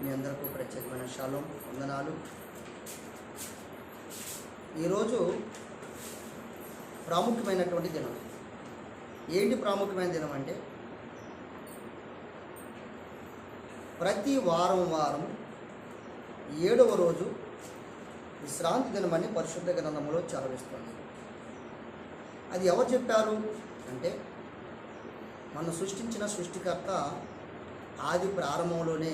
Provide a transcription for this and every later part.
మీ అందరికీ ప్రత్యేకమైన షాలోమ్ వందనాలు. ఈరోజు ప్రాముఖ్యమైనటువంటి దినం. ఏంటి ప్రాముఖ్యమైన దినం అంటే, ప్రతి వారం 7వ రోజు విశ్రాంతి దినమని పరిశుద్ధ గ్రంథంలో చలవిస్తుంది. అది ఎవరు చెప్పారు అంటే, మనం సృష్టించిన సృష్టికర్త ఆది ప్రారంభంలోనే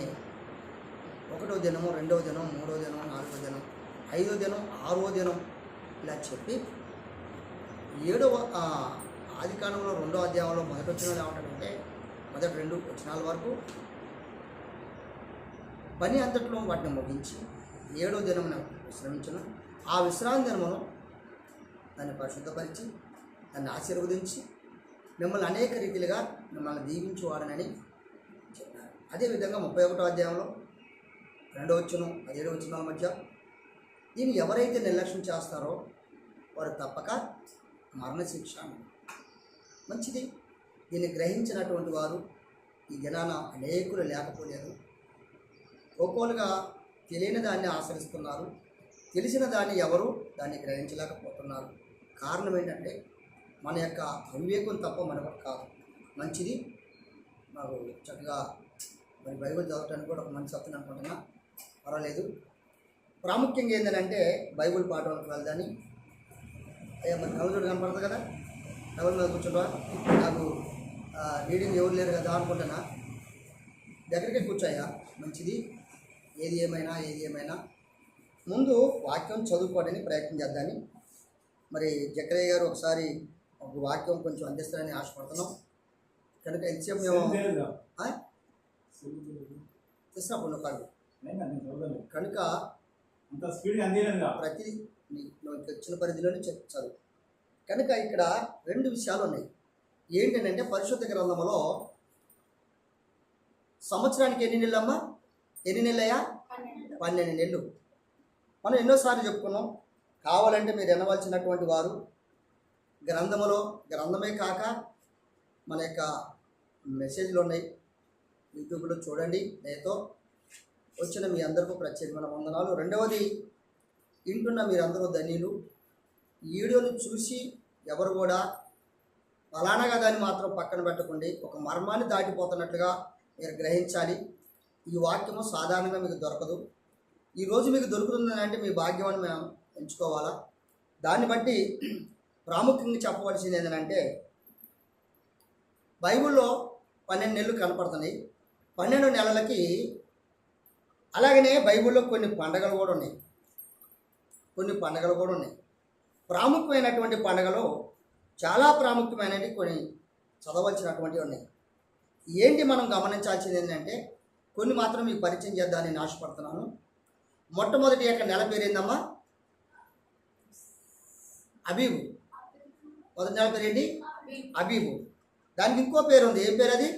1వ దినము, 2వ దినం, 3వ దినం, 4వ దినం, 5వ దినం, 6వ దినం ఇలా చెప్పి 7వ ఆది కాలంలో 2వ అధ్యాయంలో మొదటి వచనాలు ఏమంటాడంటే, మొదటి 2 వచనాల వరకు పని అంతట్లో వాటిని ముగించి 7వ దినమున విశ్రమించను. ఆ విశ్రాంతి దినమును దాన్ని పరిశుద్ధపరిచి దాన్ని ఆశీర్వదించి మిమ్మల్ని అనేక రీతిలుగా మిమ్మల్ని దీవించువాడనని చెప్పారు. అదేవిధంగా 31వ అధ్యాయంలో 2వ వచనం 17వ వచనాల మధ్య దీన్ని ఎవరైతే నిర్లక్ష్యం చేస్తారో వారు తప్పక మరణశిక్ష. మంచిది. దీన్ని గ్రహించినటువంటి వారు ఈ దినాన అనేకులు లేకపోలేదు. ఒక్కోలుగా తెలియని దాన్ని ఆచరిస్తున్నారు, తెలిసిన దాన్ని ఎవరు దాన్ని గ్రహించలేకపోతున్నారు. కారణం ఏంటంటే మన యొక్క అవివేకం తప్ప మరొకటి కాదు. మంచిది. నాకు చక్కగా మరి బైబిల్ చదవటానికి కూడా ఒక మంచి సత్యం అనుకుంటున్నా, పర్వాలేదు. ప్రాముఖ్యంగా ఏంటంటే బైబిల్ పాఠాలకు వెళ్దాని. అయ్యా మరి కవలుడు కనపడుతుంది కదా, కవల మీద కూర్చుంటా, నాకు రీడింగ్ ఎవరు లేరు కదా అనుకుంటున్నా. దగ్గరికి కూర్చోయ్యా. మంచిది. ఏది ఏమైనా ముందు వాక్యం చదువుకోవడానికి ప్రయత్నం చేద్దాని. మరి జకరయ్య గారు ఒకసారి ఒక వాక్యం కొంచెం అందిస్తారని ఆశపడుతున్నాం. కనుక ఎంతసేపు మేము తెచ్చినప్పుడు కాదు కనుక ప్రతి వచ్చిన పరిధిలోనే చదువు. కనుక ఇక్కడ 2 విషయాలు ఉన్నాయి. ఏంటంటే పరిశుద్ధ గ్రంథంలో సంవత్సరానికి ఎన్ని నెలలమ్మా? ఎన్ని నెలలయ్యా? 12 నెలలు. మనం ఎన్నోసార్లు చెప్పుకున్నాం. కావాలంటే మీరు వినవలసినటువంటి వారు గ్రంథమే కాక మన యొక్క మెసేజ్లు ఉన్నాయి, యూట్యూబ్లో చూడండి. నేతో వచ్చిన మీ అందరికీ ప్రత్యేకమైన వందనాలు. రెండవది, వింటున్న మీరందరూ ధన్యులు. ఈ వీడియోని చూసి ఎవరు కూడా ఫలానాగా దాన్ని మాత్రం పక్కన పెట్టకండి. ఒక మర్మాన్ని దాటిపోతున్నట్లుగా మీరు గ్రహించాలి. ఈ వాక్యము సాధారణంగా మీకు దొరకదు. ఈరోజు మీకు దొరుకుతుందని అంటే మీ భాగ్యాన్ని మేము ఎంచుకోవాలా. దాన్ని బట్టి ప్రాముఖ్యంగా చెప్పవలసింది ఏంటంటే, బైబిల్లో 12 నెలలు కనపడుతున్నాయి. 12 నెలలకి అలాగనే బైబిల్లో కొన్ని పండగలు కూడా ఉన్నాయి. ప్రాముఖ్యమైనటువంటి పండగలు చాలా ప్రాముఖ్యమైనవి కొన్ని చదవలసినటువంటివి ఉన్నాయి. ఏంటి మనం గమనించాల్సింది ఏంటంటే, కొన్ని మాత్రం మీకు పరిచయం చేద్దామని నేను ఆశపడుతున్నాను. మొట్టమొదటి యొక్క నెల పేరేందమ్మా? అబీబు. మొదటి నెల పేరు ఏంటి? అబీబు. దానికి ఇంకో పేరు ఉంది. ఏం పేరు అది?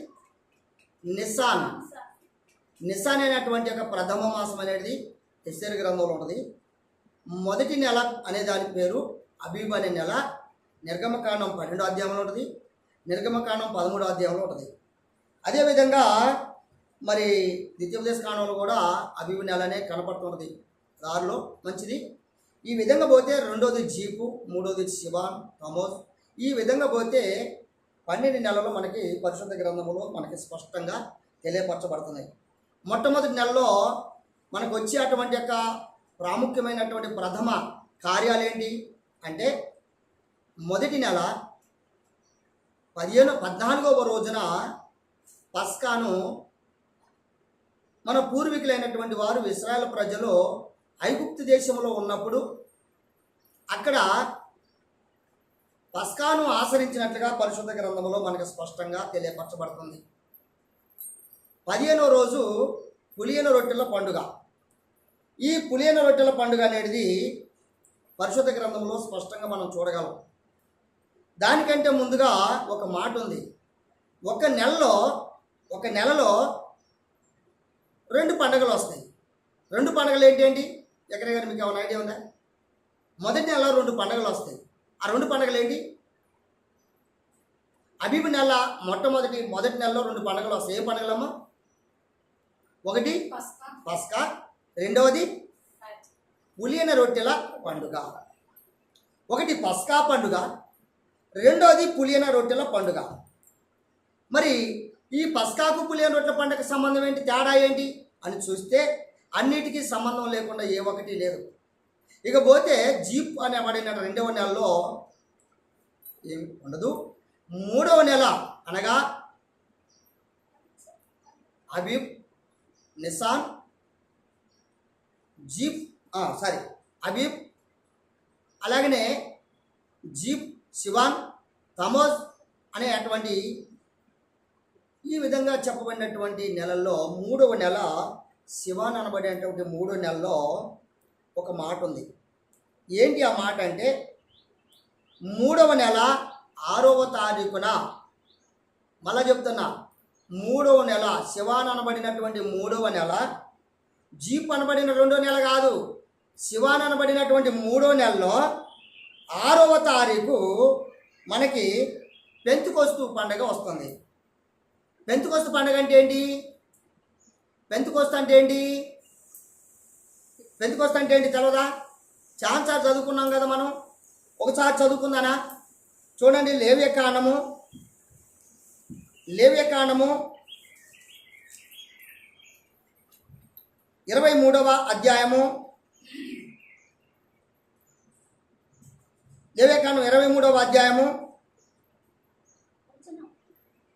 నిస్సాన్. నిస్సాన్ అనేటువంటి యొక్క ప్రథమ మాసం అనేది ఎస్తేరు గ్రంథంలో ఉంటుంది. మొదటి నెల అనే దాని పేరు అబీబు అనే నెల. నిర్గమకాండం 12వ అధ్యాయంలో ఉంటుంది, నిర్గమకాండం 13వ అధ్యాయంలో ఉంటుంది. అదేవిధంగా మరి ద్వితీయోపదేశ కాండంలో కూడా అబీబు నెలనే కనపడుతున్నది దారిలో. మంచిది. ఈ విధంగా పోతే 2వది జీపు, 3వది శివాన్, తమోస్. ఈ విధంగా పోతే 12 నెలలు మనకి పరిశుద్ధ గ్రంథంలో మనకి స్పష్టంగా తెలియపరచబడుతున్నాయి. మొట్టమొదటి నెలలో మనకు వచ్చే అటువంటి యొక్క ప్రాముఖ్యమైనటువంటి ప్రథమ కార్యాలు ఏంటి అంటే, మొదటి నెల 14వ రోజున పస్కాను మన పూర్వీకులైనటువంటి వారు ఇశ్రాయేలు ప్రజలు ఐగుప్తు దేశంలో ఉన్నప్పుడు అక్కడ పస్కాను ఆచరించినట్లుగా పరిశుద్ధ గ్రంథంలో మనకు స్పష్టంగా తెలియపరచబడుతుంది. 15వ రోజు పులియన రొట్టెల పండుగ. ఈ పులియన రొట్టెల పండుగ అనేది పరిశుద్ధ గ్రంథంలో స్పష్టంగా మనం చూడగలం. దానికంటే ముందుగా ఒక మాట ఉంది. ఒక నెలలో 2 పండుగలు వస్తాయి. 2 పండుగలు ఏంటి? ఎక్కడ మీకు ఏమైనా ఐడియా ఉందా? మొదటి నెల 2 పండుగలు వస్తాయి. ఆ 2 పండుగలు ఏంటి? అబీబు నెల మొదటి నెలలో 2 పండుగలు వస్తాయి. ఏ పండుగలమ్మా? ఒకటి పస్కా, రెండవది పులియన రొట్టెల పండుగ. ఒకటి పస్కా పండుగ, రెండవది పులియన రొట్టెల పండుగ. మరి ఈ పస్కాకు పులియన రొట్టెల పండుగ సంబంధం ఏంటి, తేడా ఏంటి అని చూస్తే అన్నిటికీ సంబంధం లేకుండా ఏ ఒకటి లేదు. ఇకపోతే జీప్ అనేబడిన రెండవ నెలలో ఏం ఉండదు. మూడవ నెల అనగా అబీబ్, నిసాన్, జీప్ అబీబ్, అలాగనే జీప్, సివాన్, తమోజ్ అనేటువంటి ఈ విధంగా చెప్పబడినటువంటి నెలల్లో మూడవ నెల సివాన్ అనబడేటువంటి మూడవ నెలలో ఒక మాట ఉంది. ఏంటి ఆ మాట అంటే, మూడవ నెల 6వ తారీఖున, మళ్ళా చెప్తున్నా, మూడవ నెల సివాన్ అనబడినటువంటి మూడవ నెల, జీప్ అనబడిన రెండో నెల కాదు, సివాన్ అనబడినటువంటి మూడో నెలలో 6వ తారీఖు మనకి పెంతుకొస్తు పండుగ వస్తుంది. పెంతుకొస్తు పండుగ అంటే ఏంటి? పెంతుకొస్తు అంటే ఏంటి? పెంతుకొస్తు అంటే ఏంటి తెలవదా? చాలాసార్లు చదువుకున్నాం కదా మనం. ఒకసారి చదువుకుందానా? చూడండి, లేవ్యకాండము 23వ అధ్యాయము, లేవ్యకాండం 23వ అధ్యాయము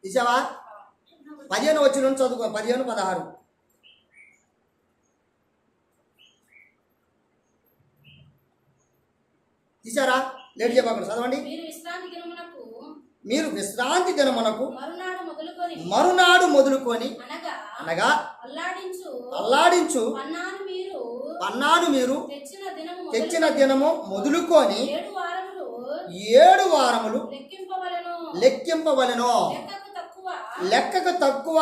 తీసావా? 15 వచ్చి నుంచి చదువుకో, 15, 16. తీసారా? లేట్ చెప్పకుండా చదవండి. మీరు విశ్రాంతి దినమునకు మరునాడు మొదలుకొని అనగా అల్లాడించు పన్నాను మీరు తెచ్చిన దినము మొదలుకొని 7 వారములు లెక్కింపవలెను. లెక్కకు తక్కువ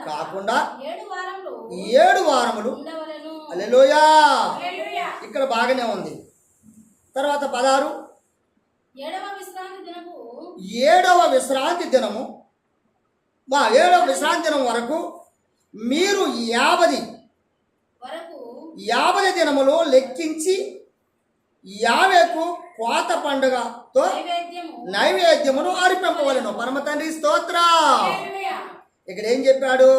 కాకుండా 7 వారములు. హల్లెలూయా. ఇక్కడ బాగానే ఉంది. తర్వాత 16, 7వ విశ్రాంతి దినము 7వ విశ్రాంతి దినం వరకు మీరు 50 దినములు లెక్కించి యావేకు కోత పండుగతో నైవేద్యమును అర్పింపవలెను. పరమ తండ్రి స్తోత్రం. ఇక్కడ ఏం చెప్పాడు?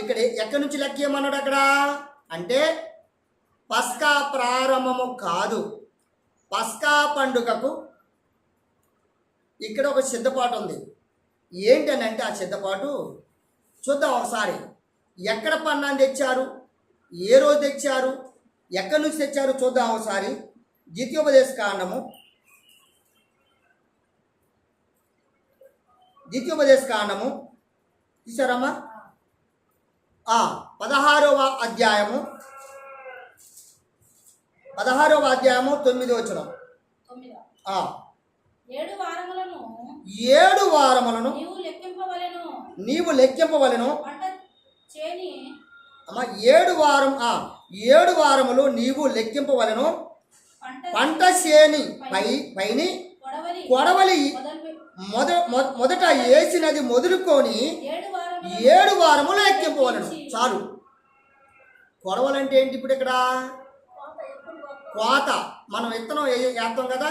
ఇక్కడ ఎక్కడి నుంచి లెక్కేయమన్నాడు అక్కడ అంటే, పస్కా ప్రారంభము కాదు, పస్కా పండుగకు ఇక్కడ ఒక సిద్ధపాటు ఉంది. ఏంటని అంటే, ఆ సిద్ధపాటు చూద్దాం ఒకసారి. ఎక్కడ పన్నాన్ని తెచ్చారు, ఏ రోజు తెచ్చారు, ఎక్కడి నుంచి తెచ్చారు చూద్దాం ఒకసారి. ద్వితీయోపదేశ కాండము తీసారమ్మా? 16వ అధ్యాయము 9వ వచనం. 7 వారములను నీవు లెక్కింపవలెను. 7 వారములు నీవు లెక్కింపవలెను. పంట చేని పైని కొడవలి మొదట వేసినది మొదలుకొని 7 వారములు లెక్కింపవలెను. చాలు. కొడవలంటే ఏంటి? ఇప్పుడు ఇక్కడ కోత. మనం విత్తనం వేస్తాం కదా,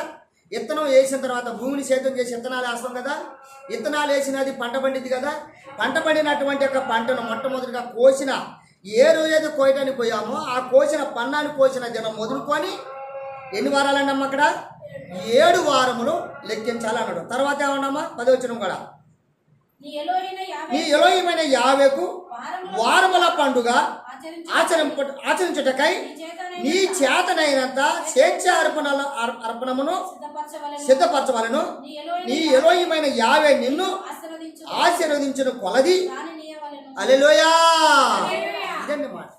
విత్తనం వేసిన తర్వాత భూమిని సేద్యం చేసి విత్తనాలు వేస్తాం కదా, విత్తనాలు వేసినది పంట పండింది కదా. పంట పండినటువంటి యొక్క పంటను మొట్టమొదటిగా కోసిన, ఏ రోజైతే కోయటానికి పోయామో ఆ కోసిన పన్నాన్ని కోసిన దినం మొదలుకొని ఎన్ని వారాలన్నమ్మా? అక్కడ 7 వారములు లెక్కించాలన్నాడు. తర్వాత ఏమన్నామా? 10వ వచనం కూడా, నీ ఎలోహిమైన యావేకు వారముల పండుగ ఆచరించుటకై నీ చేతనైనంత స్వేచ్ఛ అర్పణమును సిద్ధపరచవలెను. నీ ఎలోహిమైన యావే నిన్ను ఆశీర్వదించిన కొలది. హల్లెలూయా. ఇదండి మాట.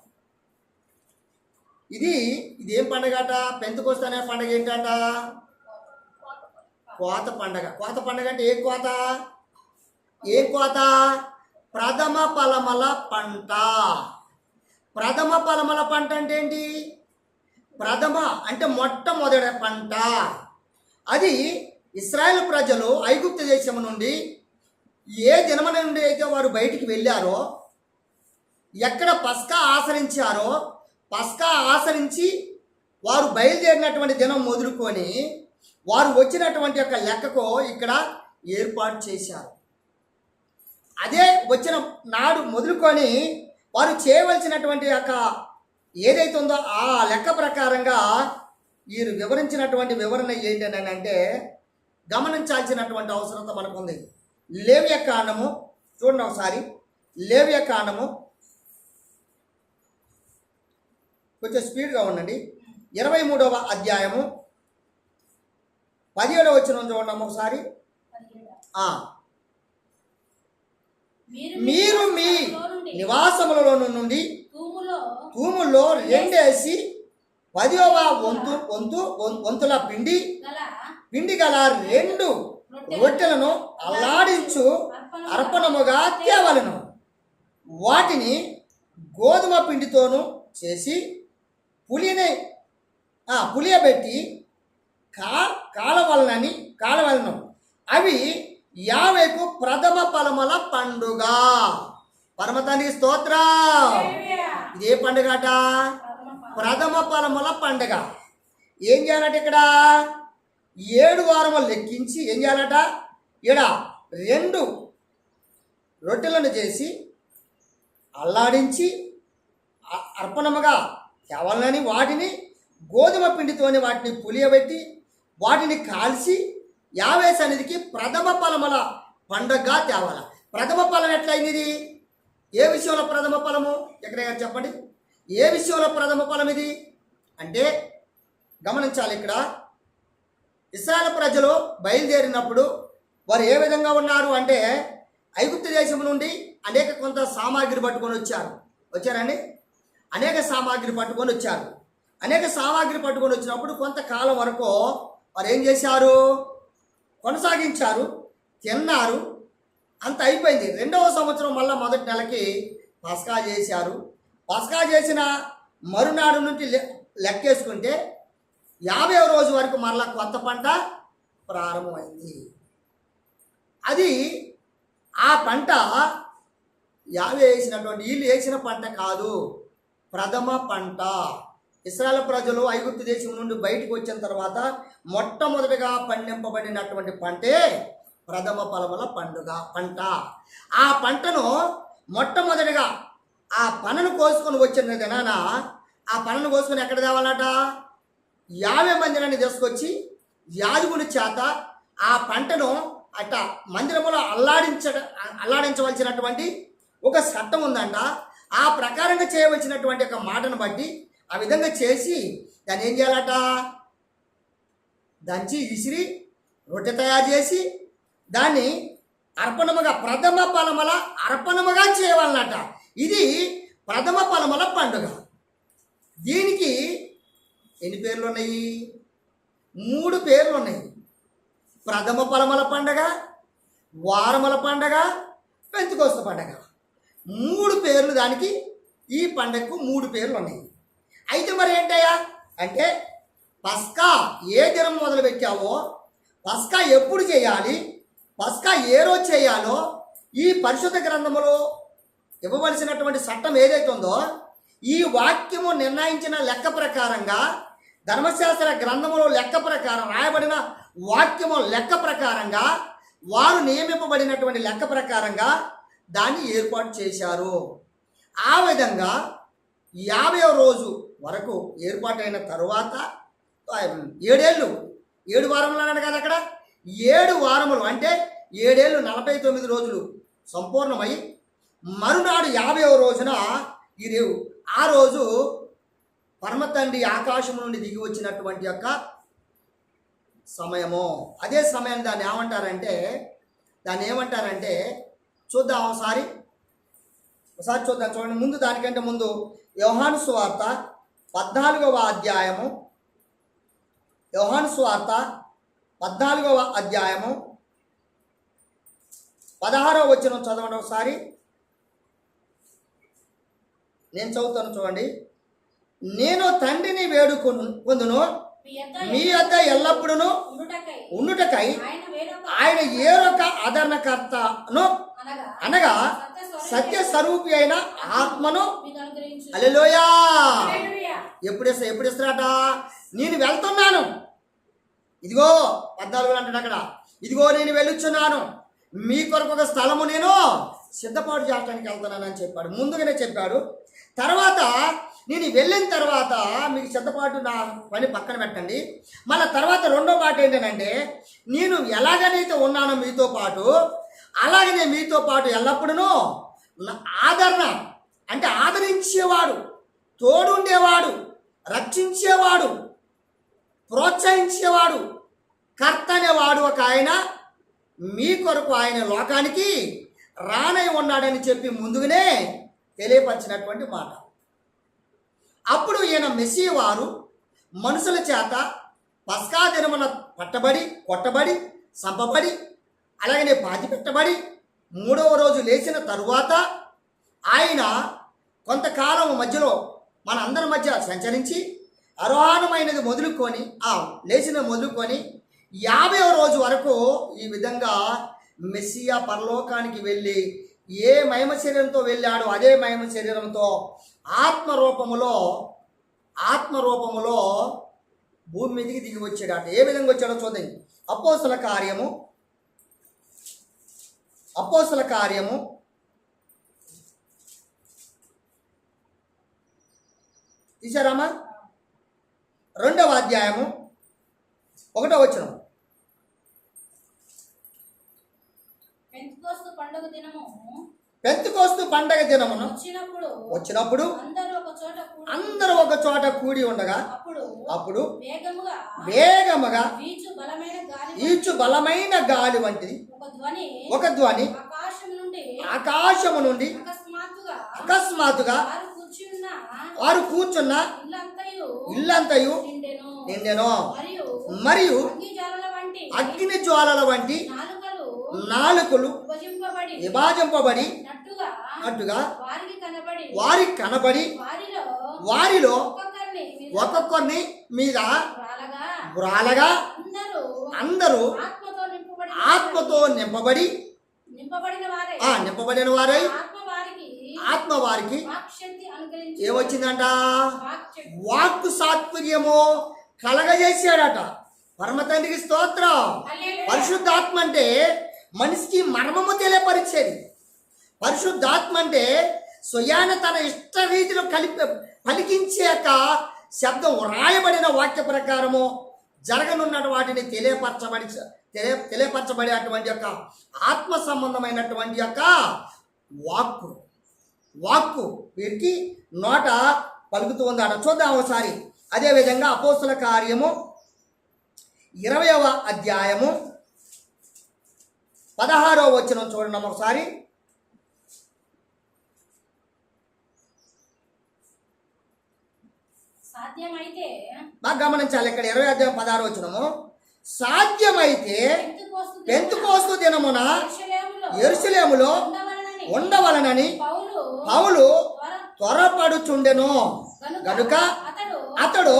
ఇదేం పండగ అట? పెంతెకొస్తు అనే పండగ ఏంటట? కోత పండగ. కోత పండగ అంటే ఏం కోత? ప్రథమ ఫలముల పంట. ప్రథమ ఫలముల పంట అంటే ఏంటి? ప్రథమ అంటే మొట్టమొదటి పంట. అది ఇశ్రాయేలు ప్రజలు ఐగుప్తు దేశం నుండి ఏ దినమున నుండి అయితే వారు బయటికి వెళ్ళారో ఎక్కడ పస్కా ఆచరించారో పస్కా ఆచరించి వారు బయలుదేరినటువంటి దినం మొదలుకొని వారు వచ్చినటువంటి యొక్క లెక్కకు ఇక్కడ ఏర్పాటు చేశారు. అదే వచ్చిన నాడు మొదలుకొని వారు చేయవలసినటువంటి యొక్క ఏదైతే ఉందో ఆ లెక్క ప్రకారంగా వీరు వివరించినటువంటి వివరణ ఏంటని అంటే గమనించాల్సినటువంటి అవసరత మనకు ఉంది. లేవియ కాండము చూడండి ఒకసారి. లేవియ కాండము కొంచెం స్పీడ్గా ఉండండి. 23వ అధ్యాయము 17వ వచనం చూడండి ఒకసారి. మీరు మీ నివాసములలో నుండి తూముల్లో 2 10వ వంతుల పిండి గల 2 రొట్టెలను అల్లాడించు అర్పణముగా తేవలెను. వాటిని గోధుమ పిండితోనూ చేసి పులియబెట్టి కాలవలను. అవి యావేకు ప్రథమ ఫలముల పండుగ. పరమతండ్రి స్తోత్రం. ఇదే పండుగ అట, ప్రథమ ఫలముల పండుగ. ఏం చేయాలట ఇక్కడ 7 వారములు లెక్కించి ఏం చేయాలట, ఇక్కడ 2 రొట్టెలను చేసి అల్లాడించి అర్పణముగా తేవాలని వాటిని గోధుమ పిండితోని వాటిని పులియబెట్టి వాటిని కాల్చి యావే సన్నిధికి ప్రథమ ఫలముల పండుగగా తేవాల. ప్రథమ ఫలం ఎట్లయింది? ఏ విషయంలో ప్రథమ ఫలము? ఎక్కడైనా చెప్పండి. ఏ విషయంలో ప్రథమ ఫలం ఇది అంటే గమనించాలి. ఇక్కడ ఇశ్రాయేలు ప్రజలు బయలుదేరినప్పుడు వారు ఏ విధంగా ఉన్నారు అంటే ఐగుప్తు దేశం నుండి అనేక కొంత సామాగ్రి పట్టుకొని వచ్చారండి. అనేక సామాగ్రి పట్టుకొని వచ్చారు. అనేక సామాగ్రి పట్టుకొని వచ్చినప్పుడు కొంతకాలం వరకు వారు ఏం చేశారు, కొనసాగించారు, తిన్నారు, అంత అయిపోయింది. 2వ సంవత్సరం మళ్ళీ మొదటి నెలకి పస్కా చేశారు. పస్కా చేసిన మరునాడు నుండి లెక్కేసుకుంటే 50వ రోజు వరకు మరలా కొత్త పంట ప్రారంభమైంది. అది ఆ పంట 50 వేసినటువంటి వీళ్ళు వేసిన పంట కాదు, ప్రథమ పంట. ఇశ్రాయేలు ప్రజలు ఐగుప్తు దేశం నుండి బయటకు వచ్చిన తర్వాత మొట్టమొదటిగా పండింపబడినటువంటి పంటే ప్రథమ ఫలముల పంట. ఆ పంటను మొట్టమొదటిగా ఆ పనను కోసుకొని వచ్చిన దినాన ఆ పనను కోసుకొని ఎక్కడ తేవాలట, 50 మందిరాన్ని తీసుకొచ్చి యాజకుని చేత ఆ పంటను అట్ట మందిరములో అల్లాడించవలసినటువంటి ఒక చట్టం ఉందంట. ఆ ప్రకారంగా చేయవలసినటువంటి ఒక మాటను బట్టి ఆ విధంగా చేసి దాన్ని ఏం చేయాలట, దంచి విసిరి రొట్టె తయారు చేసి దాన్ని అర్పణముగా ప్రథమ ఫలముల అర్పణముగా చేయవాలన్నట. ఇది ప్రథమ ఫలముల పండుగ. దీనికి ఎన్ని పేర్లు ఉన్నాయి? 3 పేర్లు ఉన్నాయి. ప్రథమ ఫలముల పండుగ, వారముల పండుగ, పెంతెకొస్తు పండుగ. 3 పేర్లు దానికి. ఈ పండుగకు 3 పేర్లు ఉన్నాయి. అయితే మరి ఏంటయ్యా అంటే పస్కా ఏ దినం మొదలు పెట్టావో, పస్కా ఎప్పుడు చేయాలి, పస్కా ఏ రోజు చేయాలో ఈ పరిశుద్ధ గ్రంథములో ఇవ్వవలసినటువంటి చట్టం ఏదైతే ఉందో ఈ వాక్యము నిర్ణయించిన లెక్క ప్రకారంగా ధర్మశాస్త్ర గ్రంథములో లెక్క ప్రకారం రాయబడిన వాక్యము లెక్క ప్రకారంగా వారు నియమింపబడినటువంటి లెక్క ప్రకారంగా దాన్ని ఏర్పాటు చేశారు. ఆ విధంగా 50వ రోజు వరకు ఏర్పాటైన తరువాత 7 వారములు అన్నాడు కదా అక్కడ. 7 వారములు అంటే 7 ఏళ్ళు 49 రోజులు సంపూర్ణమై మరునాడు 50వ రోజున ఆ రోజు పరమతండ్రి ఆకాశం నుండి దిగి వచ్చినటువంటి యొక్క సమయము. అదే సమయం దాన్ని ఏమంటారంటే చూద్దాం ఒకసారి చూద్దాం. చూడండి, ముందు దానికంటే ముందు యోహాను సువార్త 14వ అధ్యాయము, యోహాను సువార్త 14వ అధ్యాయము 16వ వచనం చదవండి ఒకసారి. నేను చదువుతాను చూడండి. నేను తండ్రిని వేడుకొందును, మీ యొద్ద ఎల్లప్పుడూ ఉండుటకై ఆయన ఏరొక ఆదరణకర్తను అనగా సత్య స్వరూపి అయిన ఆత్మను హల్లెలూయా ఎప్పుడు ఇస్తారట? నేను వెళ్తున్నాను, ఇదిగో 14 అంటాడు అక్కడ, ఇదిగో నేను వెళ్ళుచున్నాను, మీ కొరకు ఒక స్థలము నేను సిద్ధపాటు చేయడానికి వెళ్తున్నాను అని చెప్పాడు. ముందుగానే చెప్పాడు. తర్వాత నేను వెళ్ళిన తర్వాత మీకు సిద్ధపాటు నా పని పక్కన పెట్టండి. మళ్ళీ తర్వాత రెండో మాట ఏంటంటే, నేను ఎలాగనైతే ఉన్నానో మీతో పాటు అలాగనే మీతో పాటు ఎల్లప్పుడూ ఆదరణ అంటే ఆదరించేవాడు, తోడుండేవాడు, రక్షించేవాడు, ప్రోత్సహించేవాడు, కర్త అనేవాడు ఒక ఆయన మీ కొరకు ఆయన లోకానికి రానై ఉన్నాడని చెప్పి ముందుగానే తెలియపరిచినటువంటి మాట. అప్పుడు ఈయన మెస్సీ వారు మనుషుల చేత పస్కా దినమున పట్టబడి, కొట్టబడి, చంపబడి, అలాగనే పాతి పెట్టబడి 3వ రోజు లేచిన తరువాత ఆయన కొంతకాలం మధ్యలో మన అందరి మధ్య సంచరించి అరోహణమైనది మొదలుకొని లేచిన మొదలుకొని 50వ రోజు వరకు ఈ విధంగా మెస్సియా పరలోకానికి వెళ్ళి ఏ మహిమ శరీరంతో వెళ్ళాడో అదే మహిమ శరీరంతో ఆత్మరూపములో భూమి మీదకి దిగి వచ్చాడట. ఏ విధంగా వచ్చాడో చూద్దాం. అపోస్తల కార్యము తీశారామా? 2వ అధ్యాయము 1వ వచనం. పెంతెకోస్తు పండగ దినమును వచ్చినప్పుడు అందరూ ఒక చోట కూడి ఉండగా అప్పుడు వేగముగా ఈచు బలమైన గాలి వంటిది ఒక ధ్వని ఆకాశము నుండి అకస్మాత్తుగా వారు కూర్చున్న ఇల్లంతయు నిండెను. మరియు అగ్ని జ్వాలల వంటి నాలుకలు విభజింపబడి అట్టుగా వారికి కనబడి వారిలో ఒక్కొక్కరిని మీద వ్రాలగా అందరూ ఆత్మతో నింపబడిన వారై ఆత్మ వారికి ఏమొచ్చిందంట? వాక్కు సాత్పర్యము కలగజేసాడట. పరమ తండ్రికి స్తోత్రం. పరిశుద్ధాత్మ అంటే మనిషికి మర్మము తెలియపరిచేది. పరిశుద్ధాత్మ అంటే స్వయాన తన ఇష్ట రీతిలో పలికించాక శబ్దం వ్రాయబడిన వాక్య ప్రకారము జరగనున్న వాటిని తెలియపరచబడేటువంటి యొక్క ఆత్మ సంబంధమైనటువంటి యొక్క వాక్కు వీరికి నోట పలుకుతూ ఉందట. చూద్దాం ఒకసారి. అదేవిధంగా అపోస్తల కార్యము 20వ అధ్యాయము 16వ వచనం చూడండి ఒకసారి. బాగా గమనించాలి. ఇక్కడ 20వ అధ్యాయం 16వ వచనము. సాధ్యమైతే పెంతెకోస్తు దినమున యెరూషలేములో ఉండవలనని పౌలు త్వరపడుచుండెను గనుక అతడు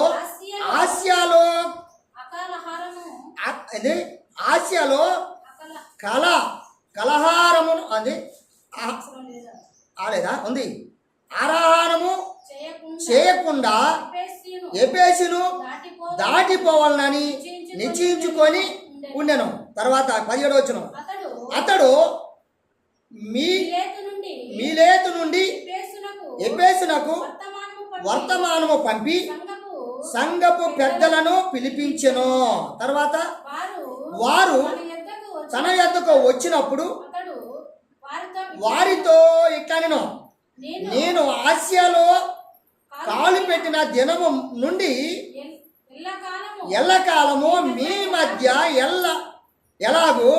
ఆసియాలో కలహారమును అది ఆలేదా ఉంది ఆహారము చేయకుండా ఎఫెసును దాటిపోవాలని నిశ్చయించుకొని ఉండెను. తర్వాత 17వ వచనం. అతడు మీలేతు నుండి ఎఫెసునకు వర్తమానము పంపి సంఘపు పెద్దలను పిలిపించెను. తర్వాత వారు తన యొద్దకు వచ్చినప్పుడు వారితో ఇట్లనెను, నేను ఆసియాలో కాలు పెట్టిన దినము నుండి ఎల్లకాలము మీ మధ్య ఎలాగూ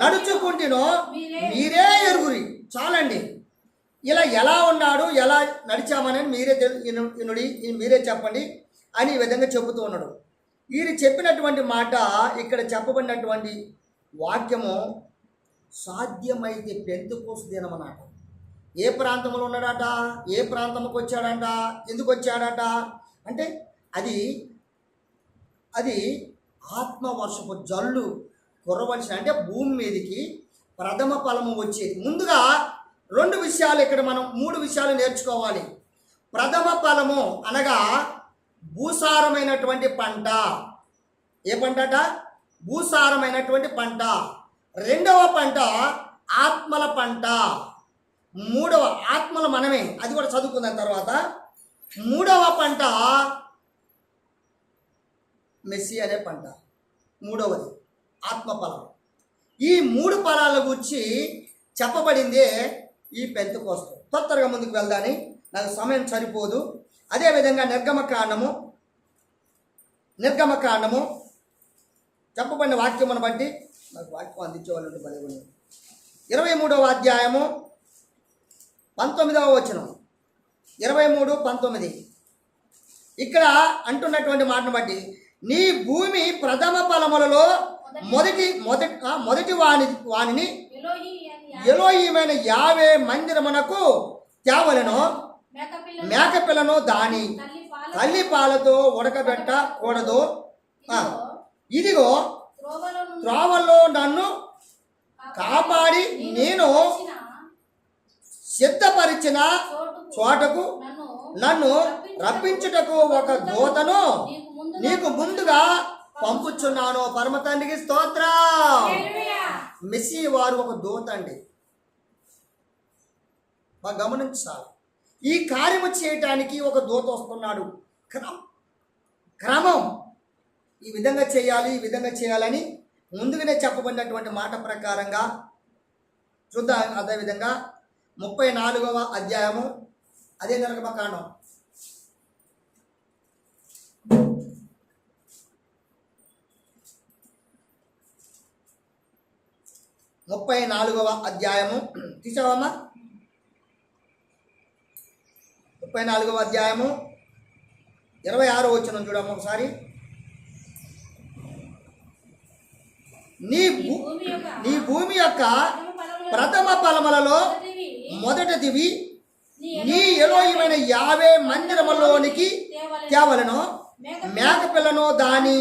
నడుచుకుంటునో మీరే ఎరుగురి. చాలండి. ఇలా ఎలా ఉన్నాడు, ఎలా నడిచామని మీరే చెప్పండి అని ఈ విధంగా చెబుతూ ఉన్నాడు. వీరు చెప్పినటువంటి మాట, ఇక్కడ చెప్పబడినటువంటి వాక్యము సాధ్యమైతే పెంతెకోస్తు దినమన్నట. ఏ ప్రాంతంలో ఉన్నాడట, ఏ ప్రాంతంకి వచ్చాడట, ఎందుకు వచ్చాడట అంటే అది ఆత్మవర్షపు జల్లు కురవలసిన అంటే భూమి మీదకి ప్రథమ ఫలము వచ్చేది. ముందుగా 2 విషయాలు ఇక్కడ మనం 3 విషయాలు నేర్చుకోవాలి. ప్రథమ ఫలము అనగా భూసారమైనటువంటి పంట. ఏ పంటట? భూసారమైనటువంటి పంట. రెండవ పంట ఆత్మల పంట. మూడవ ఆత్మల మనమే, అది కూడా చదువుకున్న తర్వాత. మూడవ పంట మెస్సి అనే పంట. మూడవది ఆత్మఫలం. ఈ 3 ఫలాల గురించి చెప్పబడిందే ఈ పెంతెకోస్తు. తొందరగా ముందుకు వెళ్దాని, నాకు సమయం సరిపోదు. అదేవిధంగా నిర్గమకాండము చెప్పబడిన వాక్యమును బట్టి నాకు వాక్యం అందించే వాళ్ళు భలే ఉంది. 23వ అధ్యాయము 19వ వచనం. 23:19 ఇక్కడ అంటున్నటువంటి మాటను బట్టి, నీ భూమి ప్రథమ ఫలములలో మొదటి వానిని ఎలోహిమైన యావే మందిరమునకు తేవలెను. మేకపిల్లను దాని తల్లి పాలతో ఉడకబెట్టకూడదు. ఇదిగో త్రోవలో నన్ను కాపాడి నేను సిద్ధపరిచిన చోటకు నన్ను రప్పించుటకు ఒక దూతను నీకు ముందుగా పంపుచున్నాను. పరమ తండ్రికి స్తోత్రం. మెస్సీ వారు ఒక దూత అండి. బాగా గమనించాలి. ఈ కార్యము చేయటానికి ఒక దూత వస్తున్నాడు. క్రమం ఈ విధంగా చేయాలని ముందుగానే చెప్పబడినటువంటి మాట ప్రకారంగా చూద్దాం. అదేవిధంగా 34వ అధ్యాయము, అదే నిర్గమకాండం 34వ అధ్యాయము తీసావమ్మా. 34వ అధ్యాయము 26వ వచనం చూడమ్మ ఒకసారి. నీ భూమి యొక్క ప్రథమ ఫలములలో మొదటిదివి నీ ఎలోహిమైన యావే మందిరములోనికి తేవలెను. మేకపిల్లను దాని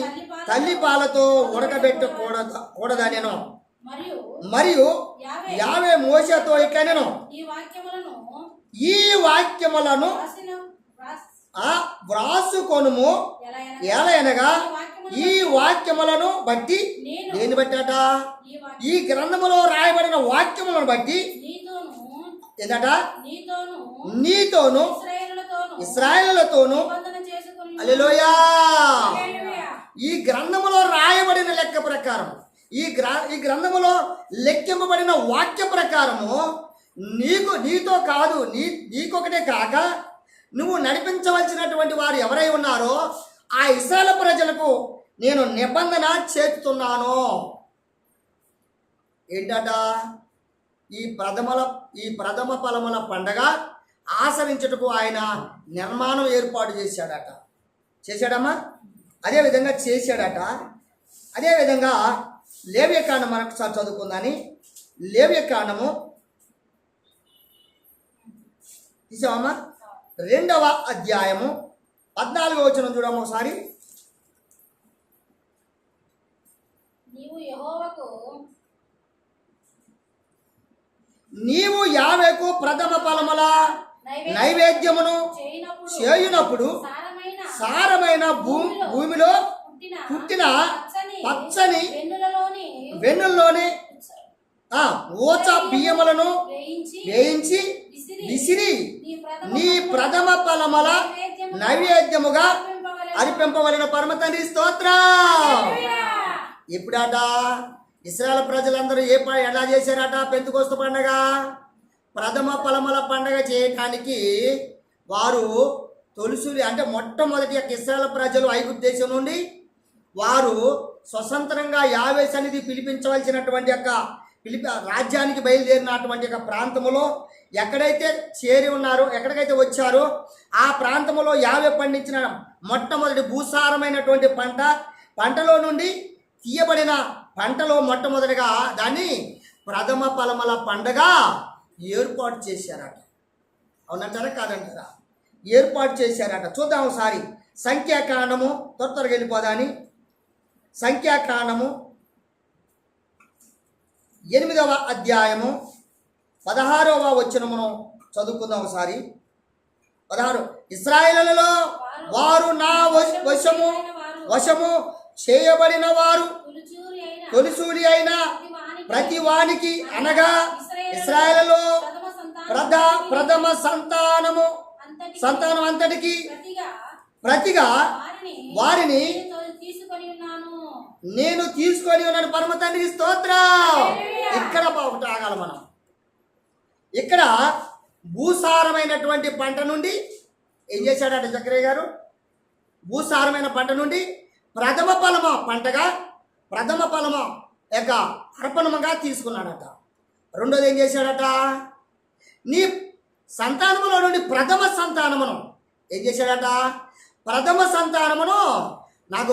తల్లి పాలతో ఉడకబెట్టకూడదనెను. మరియు యావే మోషేతో ఇట్లనెను, ఈ వాక్యములను వ్రాసుకొనుము. ఎలయనగా ఈ వాక్యములను బట్టి, దేని బట్టట? ఈ గ్రంథములో రాయబడిన వాక్యములను బట్టి ఏంటట? నీతోను ఇశ్రాయేలులతోను. హల్లెలూయా. ఈ గ్రంథములో రాయబడిన లెక్క ప్రకారం, ఈ గ్రంథములో లెక్కింపబడిన వాక్య ప్రకారము నీతో కాదు, నీకొకటే కాక నువ్వు నడిపించవలసినటువంటి వారు ఎవరై ఉన్నారో ఆ ఇశ్రాయేలు ప్రజలకు నేను నిబంధన చేస్తున్నాను. ఏంటట? ఈ ప్రథమ ఫలముల పండగ ఆచరించుటకు ఆయన నిర్మాణం ఏర్పాటు చేశాడమ్మా. అదేవిధంగా చేశాడట. అదేవిధంగా లేవ్యకాండం మనకు చదువుకుందని. లేవ్యకాండము తీసామమ్మా. 2వ అధ్యాయము 14వ వచనం చూడము ఒకసారి. నీవు యావేకు ప్రథమ ఫలముల నైవేద్యమును చేయునప్పుడు సారమైన భూమిలో పుట్టిన పచ్చని వెన్నుల్లోని ఓచ బియ్యములను వేయించి విసిరి నీ ప్రథమ ఫలముల నైవేద్యముగా అర్పింపవలెను. పరమ తండ్రి స్తోత్రం. ఇప్పుడట ఇశ్రాయేలు ప్రజలందరూ ఎలా చేశారట? పెంతెకోస్తు పండగ, ప్రథమ ఫలముల పండగ చేయటానికి వారు తొలుసులు అంటే మొట్టమొదటి ఇశ్రాయేలు ప్రజలు ఐగుప్తు దేశం నుండి వారు స్వతంత్రంగా యావే సన్నిధి పిలిపించవలసినటువంటి రాజ్యానికి బయలుదేరినటువంటి ప్రాంతములో ఎక్కడైతే చేరి ఉన్నారో, ఎక్కడికైతే వచ్చారో ఆ ప్రాంతంలో యావే పండించిన మొట్టమొదటి భూసారమైనటువంటి పంటలో నుండి తీయబడిన పంటలో మొట్టమొదటిగా దాన్ని ప్రథమ ఫలముల పండగ ఏర్పాటు చేశారట. అవునంటారా కాదంటారా? ఏర్పాటు చేశారట. చూద్దాం ఒకసారి. సంఖ్యాకాండము త్వరగా వెళ్ళిపోదాని. సంఖ్యాకాండము 8వ అధ్యాయము 16వ వచనమును చదువుకుందాం ఒకసారి. 16. ఇశ్రాయేలులో వారు నా వశము చేయబడిన వారు తొలిసూరి అయిన ప్రతి వానికి అనగా ఇశ్రాయేలులో ప్రథమ సంతానం అంతటికి ప్రతిగా వారిని నేను తీసుకొని ఉన్నాను. పరమ తండ్రికి స్తోత్రం. ఇక్కడ ఒకటి ఆగాలి మనం. ఇక్కడ భూసారమైనటువంటి పంట నుండి ఏం చేశాడట జకరియా గారు? భూసారమైన పంట నుండి ప్రథమ ఫలమ యొక్క అర్పణముగా తీసుకున్నాడట. రెండోది ఏం చేశాడట? నీ సంతానములో నుండి ప్రథమ సంతానమును ఏం చేశాడట? ప్రథమ సంతానమును నాకు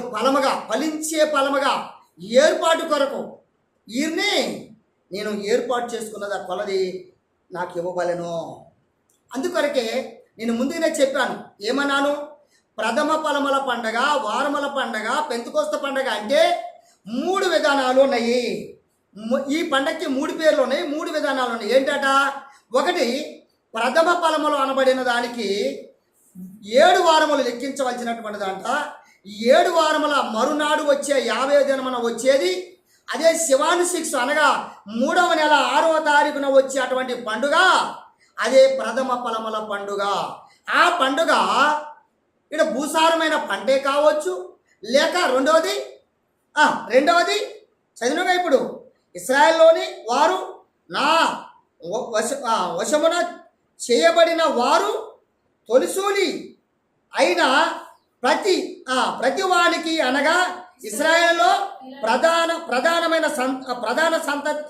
ఫలించే ఫలముగా ఏర్పాటు కొరకు వీరిని నేను ఏర్పాటు చేసుకున్నది కొలది నాకు ఇవ్వబలెను. అందుకొరకే నేను ముందుగానే చెప్పాను. ఏమన్నాను? ప్రథమ ఫలముల పండగ, వారముల పండగ, పెంతెకొస్తు పండగ అంటే 3 విధానాలు ఉన్నాయి. ఈ పండగకి 3 పేర్లు ఉన్నాయి, 3 విధానాలు ఉన్నాయి. ఏంటట? ఒకటి, ప్రథమ ఫలములు అనబడిన దానికి 7 వారములు లెక్కించవలసినటువంటి దాంట. 7 వారముల మరునాడు వచ్చే 50వ దినమున వచ్చేది. అదే శివాను 6 అనగా 3వ నెల 6వ తారీఖున వచ్చే అటువంటి పండుగ అదే ప్రథమ ఫలముల పండుగ. ఆ పండుగ ఇక్కడ భూసారమైన పంటే కావచ్చు, లేక రెండవది చదివినగా ఇప్పుడు ఇశ్రాయేల్లోని వారు నా వశమున చేయబడిన వారు తొలిసూలి అయిన ప్రతి వానికి అనగా ఇశ్రాయేలులో ప్రధాన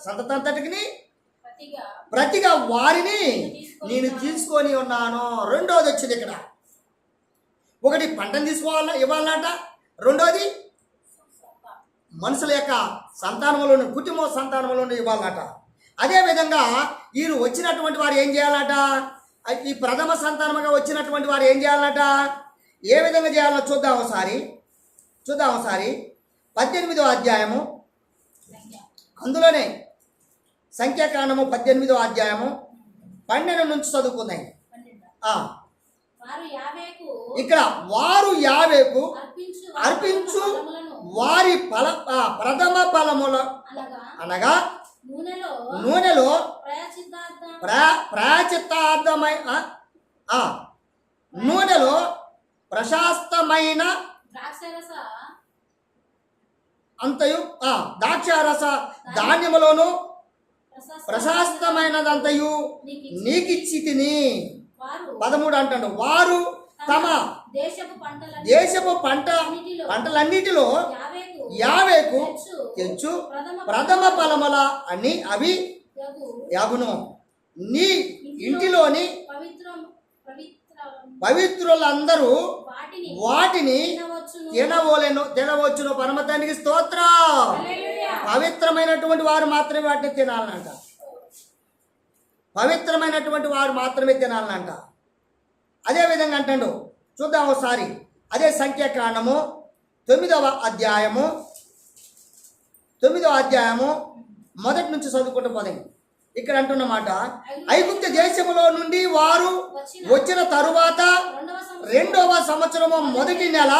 సంతతంతటికి ప్రతిగా వారిని నేను తీసుకొని ఉన్నాను. రెండోది వచ్చింది ఇక్కడ. ఒకటి పంటను ఇవ్వాలన్నట. రెండోది మనుషుల యొక్క సంతానములను, కుటుంబ సంతానములను ఇవ్వాలన్నట. అదేవిధంగా వీరు వచ్చినటువంటి వారు ఏం చేయాలట? ఈ ప్రథమ సంతానముగా వచ్చినటువంటి వారు ఏం చేయాలన్నట? ఏ విధంగా చేయాలో చూద్దాం ఒకసారి. 18వ అధ్యాయము, అందులోనే సంఖ్యాకాండము 18వ అధ్యాయము 12 నుంచి చదువుకుందాం. ఇక్కడ వారు యావేకు అర్పించు వారి ప్రథమ ఫలముల అనగా నూనెలో నూనెలో ప్రశస్తమైన అంతయు ద్రాక్షారస ధాన్యములోను ప్రశస్తమైనదంతయు నీకిచ్చి తిని. 13 అంటాడు, వారు తమ దేశపు పంటలన్నిటిలో యావేకు తెచ్చు ప్రథమ ఫలముల అని అవి యాగును. నీ ఇంటిలోని పవిత్రులందరూ వాటిని తినవచ్చును. పరమ తండ్రికి స్తోత్రం. పవిత్రమైనటువంటి వారు మాత్రమే వాటిని తినాలనంట. పవిత్రమైనటువంటి వారు మాత్రమే తినాలనంట. అదేవిధంగా అంటాడు, చూద్దాం ఒకసారి. అదే సంఖ్యాకాండము 9వ అధ్యాయము 1 నుంచి చదువుకుంటూ పోదాం. ఇక్కడ అంటున్నమాట, ఐగుప్తు దేశములో నుండి వారు వచ్చిన తరువాత 2వ సంవత్సరము మొదటి నెల,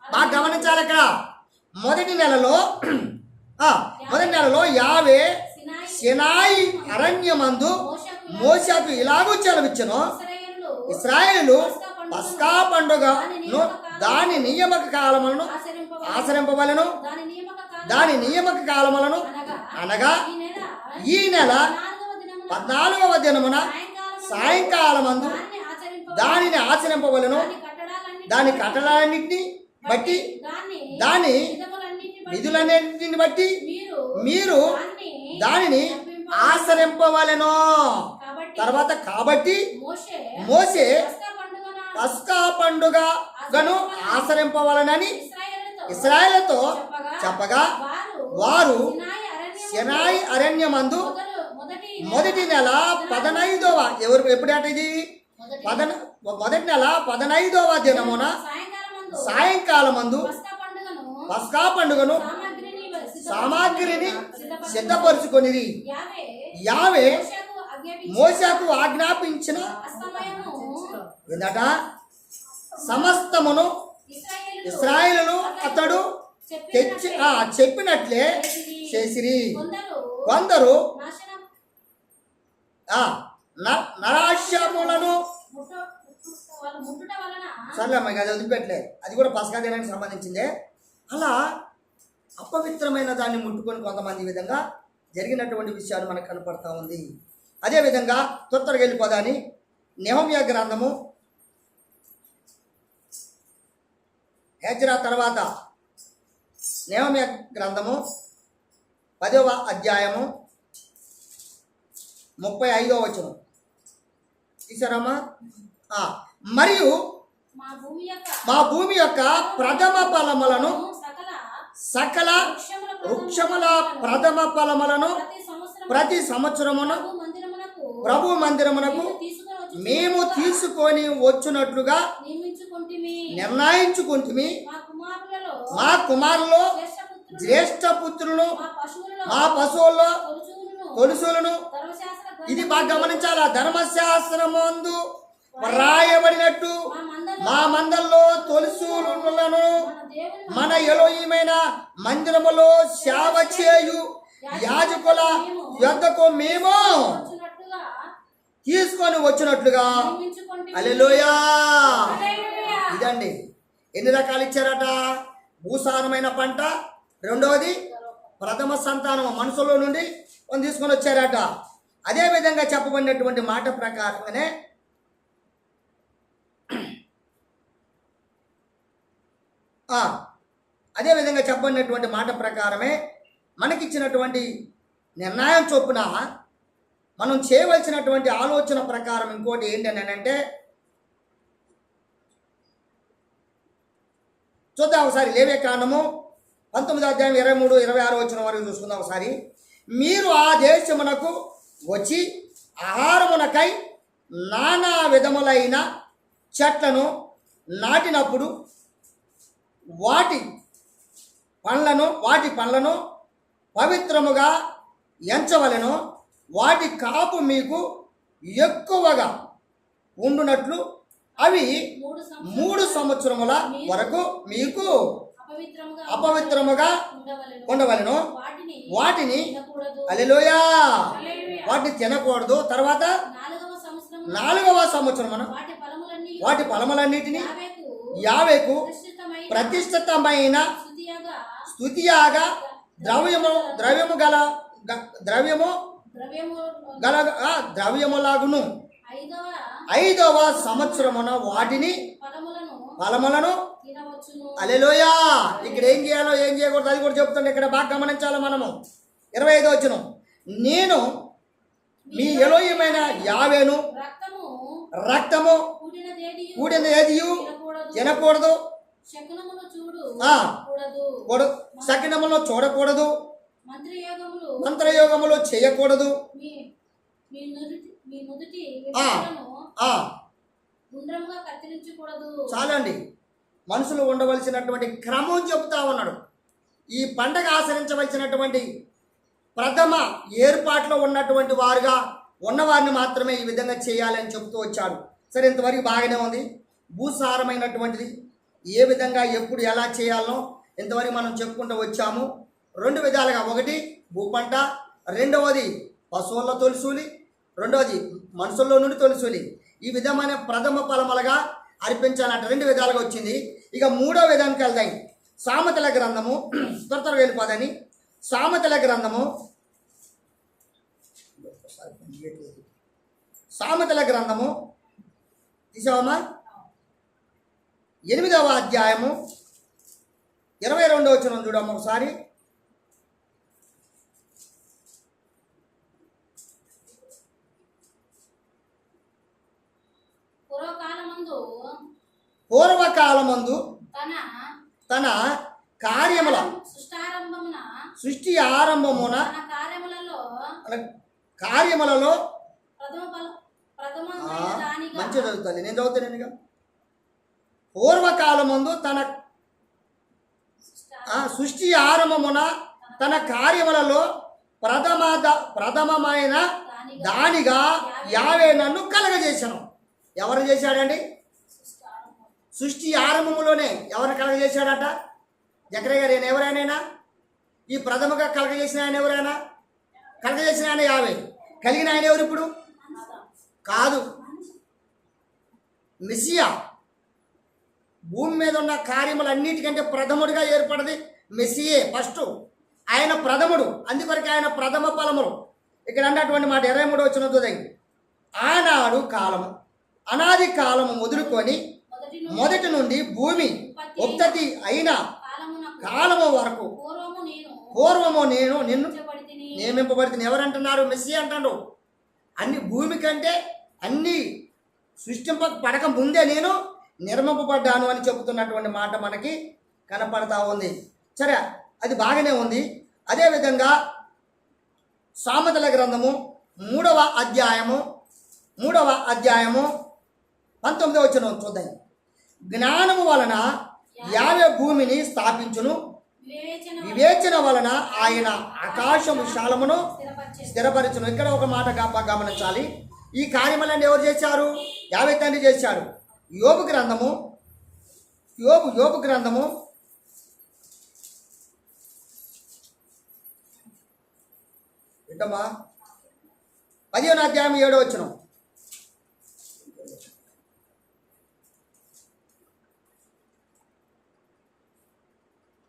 బాగా గమనించాలి. ఇక్కడ మొదటి నెలలో యావే సినాయి అరణ్యమందు మోషేకు ఇలాగూ సెలవిచ్చెను, ఇశ్రాయేలు పస్కా పండుగను దాని నియామక కాలములను ఆచరింపవలెను. దాని నియామక కాలములను అనగా ఈ నెల 14వ దినమున సాయంకాలమందు దానిని ఆచరింపవలెను. దాని కట్టడాలన్నింటినీ బట్టి, దాని విధులన్నింటిని బట్టి మీరు దానిని ఆచరింపవలెను. తర్వాత కాబట్టి మోషే పస్కా పండుగను ఆచరింపవలనని ఇశ్రాయేలుతో చెప్పగా వారు సినాయి అరణ్యమందు మొదటి నెల 15వ ఎప్పుడంట ఇది మొదటి నెల 15వ దినమున సాయంకాలమందు పస్కా పండుగను సామాగ్రిని సిద్ధపరుచుకొనిరి. యావే మోషేకు ఆజ్ఞాపించిన ఏందట సమస్తమును ఇశ్రాయేలును అతడు చెప్పినట్లే చేసిరి. కొందరు నరాశ్యములను సర్లే అమ్మాయి అది వదిలిపెట్టలే, అది కూడా పసకా దినానికి సంబంధించిందే. అలా అపవిత్రమైన దాన్ని ముట్టుకొని కొంతమంది విధంగా జరిగినటువంటి విషయాలు మనకు కనపడతా ఉంది. అదేవిధంగా తొత్తరగా వెళ్ళిపోదాని నెహెమ్యా గ్రంథము హెజ్రా తర్వాత నెహెమ్యా గ్రంథము 10వ అధ్యాయము 35వ వచనం తీసారమ్మా. మరియు మా భూమి యొక్క ప్రథమ ఫలములను సకల వృక్షముల ప్రథమ ఫలములను ప్రతి సంవత్సరమును ప్రభు మందిరమునకు మేము తీసుకొని వచ్చినట్లుగా నిర్ణయించుకుంటుమి. మా కుమారులో జ్యేష్ఠ పుత్రులను మా పశువుల్లో తొలుసులను. ఇది బాగా గమనించాలా. ధర్మశాస్త్రమందు రాయబడినట్టు మా మందల్లో తొలుసులను మన ఎలోహిమైన మందిరములో సేవ చేయు యాజకుల యొద్దకు మేము తీసుకొని వచ్చినట్లుగా. హల్లెలూయా. ఇదండి ఎన్ని రకాలు ఇచ్చారట. భూసారమైన పంట, రెండవది ప్రథమ సంతానం మనుషుల నుండి తీసుకొని వచ్చారట. అదేవిధంగా చెప్పబడినటువంటి మాట ప్రకారంగానే అదేవిధంగా చెప్పబడినటువంటి మాట ప్రకారమే మనకిచ్చినటువంటి నిర్ణయం చొప్పున మనం చేయవలసినటువంటి ఆలోచన ప్రకారం ఇంకోటి ఏంటంటే చూద్దాం ఒకసారి. లేవే కాండము 19వ అధ్యాయం 23, 26 వచనం వరకు చూసుకుందాం ఒకసారి. మీరు ఆ దేశమునకు వచ్చి ఆహారమునకై నానా విధములైన చెట్లను నాటినప్పుడు వాటి పండ్లను పవిత్రముగా ఎంచవలెను. వాటి కాపు మీకు ఎక్కువగా ఉండునట్లు అవి 3 సంవత్సరముల వరకు మీకు అపవిత్రముగా ఉండవలెను. వాటిని హల్లెలూయా వాటిని తినకూడదు. తర్వాత 4వ సంవత్సరమున వాటి ఫలములన్నిటిని యావేకు ప్రతిష్ఠితమైన స్తుతియాగా ద్రవ్యములాగును. 5వ సంవత్సరమున వాటిని ఫలములను. హల్లెలూయా. ఇక్కడ ఏం చేయాలో ఏం చేయకూడదు అది కూడా చెప్తాను. ఇక్కడ బాగా గమనించాలి మనము. 25వ వచనం. నేను మీ ఎలోహిమైన యావేను రక్తము కూడిన ఏదియు తినకూడదు. శకునమును చూడకూడదు. మంత్రయోగములు చేయకూడదు. చాలండి. మనుషులు ఉండవలసినటువంటి క్రమం చెబుతా ఉన్నాడు. ఈ పండగ ఆచరించవలసినటువంటి ప్రథమ ఏర్పాట్లో ఉన్నటువంటి వారుగా ఉన్నవారిని మాత్రమే ఈ విధంగా చేయాలని చెబుతూ వచ్చాడు. సరే, ఇంతవరకు బాగానే ఉంది. భూసారమైనటువంటిది ఏ విధంగా ఎప్పుడు ఎలా చేయాలో ఇంతవరకు మనం చెప్పుకుంటూ వచ్చాము. 2 విధాలుగా. ఒకటి భూపంట, రెండవది పశువుల్లో తొలిసూలి, రెండవది మనుషుల్లో నుండి తొలిసూలి. ఈ విధమైన ప్రథమ ఫలములుగా అర్పించాలంటే 2 విధాలుగా వచ్చింది. ఇక 3వ విధానికి వెళ్తాయి. సామెతల గ్రంథము త్వరగా వెళ్ళిపోదని. సామెతల గ్రంథము తీసావమ్మా 8వ అధ్యాయము 22వ వచనం చూడమ్మ ఒకసారి. పూర్వకాలమందు తన సృష్టి ఆరంభమున కార్యములలో మంచి చదువుతాను, నేను చదువుతాను. పూర్వకాలమందు తన సృష్టి ఆరంభమున తన కార్యములలో ప్రథమమైన దానిగా యావే నన్ను కలగజేశాను. ఎవరు చేశాడండి? సృష్టి ఆరంభములోనే ఎవరు కలగజేశాడట? జకరయ్య గారు ఎవరైనా ఈ ప్రథమగా కలగజేసిన ఆయన ఎవరైనా? కలగజేసిన ఆయన యావే. కలిగిన ఆయన ఎవరు ఇప్పుడు? కాదు, మెస్సియా. భూమి మీద ఉన్న కార్యములన్నిటికంటే ప్రథముడిగా ఏర్పడది మెస్సియే. ఫస్ట్ ఆయన ప్రథముడు, అందుకొరకు ఆయన ప్రథమ ఫలములు. ఇక్కడ అన్నటువంటి మాట 23 వచనం చూడండి. ఆనాడు కాలము, అనాది కాలము మొదలుకొని మొదటి నుండి భూమి ఉత్పత్తి అయిన కాలము వరకు పూర్వము నేను నిన్ను నియమింపబడితే. ఎవరంటున్నారు? మెస్సియా అంటాడు. అన్ని భూమి కంటే అన్ని సృష్టింపక ముందే నేను నిర్మింపబడ్డాను అని చెబుతున్నటువంటి మాట మనకి కనపడతా ఉంది. సరే, అది బాగానే ఉంది. అదేవిధంగా సామెతల గ్రంథము 3వ అధ్యాయము 19వ వచనం చూద్దాం. జ్ఞానము వలన యావే భూమిని స్థాపించును, వివేచన వలన ఆయన ఆకాశం విశాలమును స్థిరపరచును. ఇక్కడ ఒక మాట గమనించాలి. ఈ కార్యములన్నీ ఎవరు చేశారు? యావే తండ్రి చేశాడు. యోబు గ్రంథము ఏంటమ్మా 10వ అధ్యాయం 7వ వచనం.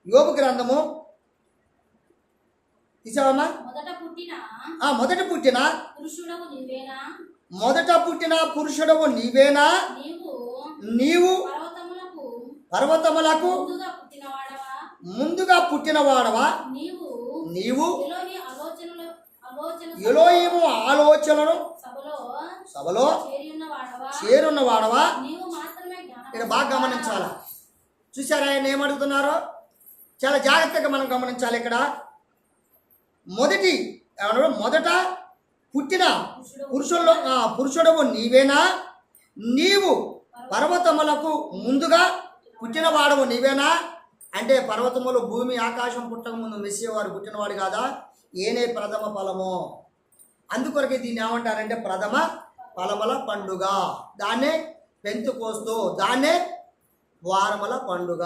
యోబు గ్రంథము తీసావమ్మా? మొదట పుట్టిన పురుషుడవు నీవేనా? నీవు పర్వతములకు ముందుగా పుట్టినవాడవా? నీవు ఎలోహిము ఆలోచనలను సభలో చేరున్నవాడవా? ఇక్కడ బాగా గమనించాలా. చూసారా ఆయన ఏమడుగుతున్నారో? చాలా జాగ్రత్తగా మనం గమనించాలి. ఇక్కడ మొదట పుట్టిన పురుషుడవు నీవేనా? నీవు పర్వతములకు ముందుగా పుట్టినవాడవు నీవేనా? అంటే పర్వతములు, భూమి, ఆకాశం పుట్టక ముందు మెస్సియా వారు పుట్టినవాడు కాదా? ఏనే ప్రథమ ఫలము. అందుకొరకే దీన్ని ఏమంటారంటే ప్రథమ ఫలముల పండుగ. దాన్నే పెంతుకోస్తు, దాన్నే వారముల పండుగ.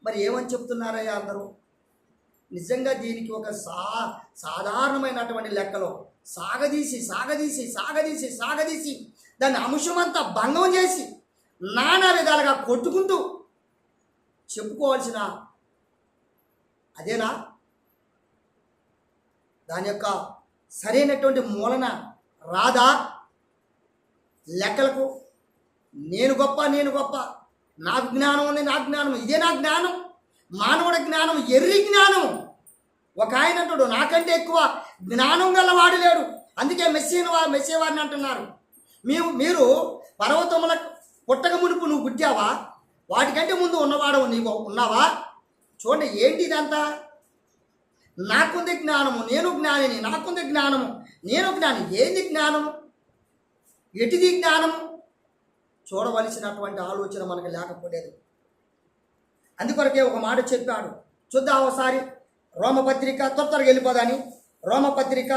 మరి ఏమని చెప్తున్నారయ్యా అందరూ? నిజంగా దీనికి ఒక సాధారణమైనటువంటి లెక్కలో సాగదీసి దాని అంశమంతా భంగం చేసి నానా విధాలుగా కొట్టుకుంటూ చెప్పుకోవాల్సిన అదేనా? దాని యొక్క సరైనటువంటి మూలన రాదా? లెక్కలకు నేను గొప్ప నాకు జ్ఞానం ఉంది, ఇదే నా జ్ఞానం. మానవుడి జ్ఞానం ఎర్రి జ్ఞానం. ఒక ఆయన అంటాడు నాకంటే ఎక్కువ జ్ఞానం గలవాడు లేడు. అందుకే మెస్సియా వారిని అంటున్నారు. మీరు పర్వతముల పుట్టక మునుపు నువ్వు పుట్టావా? వాటికంటే ముందు ఉన్నవాడు నీవు ఉన్నావా? చూడండి, ఏంటి ఇదంతా? నాకుంది జ్ఞానము, నేను జ్ఞానిని, నాకుంది జ్ఞానము, నేను జ్ఞాని. ఏంది జ్ఞానము? ఎటిది జ్ఞానము? చూడవలసినటువంటి ఆలోచన మనకు లేకపోలేదు. అందుకొరకే ఒక మాట చెప్పాడు. చూద్దాం ఒకసారి. రోమపత్రిక త్వరగా వెళ్ళిపోదాని. రోమపత్రిక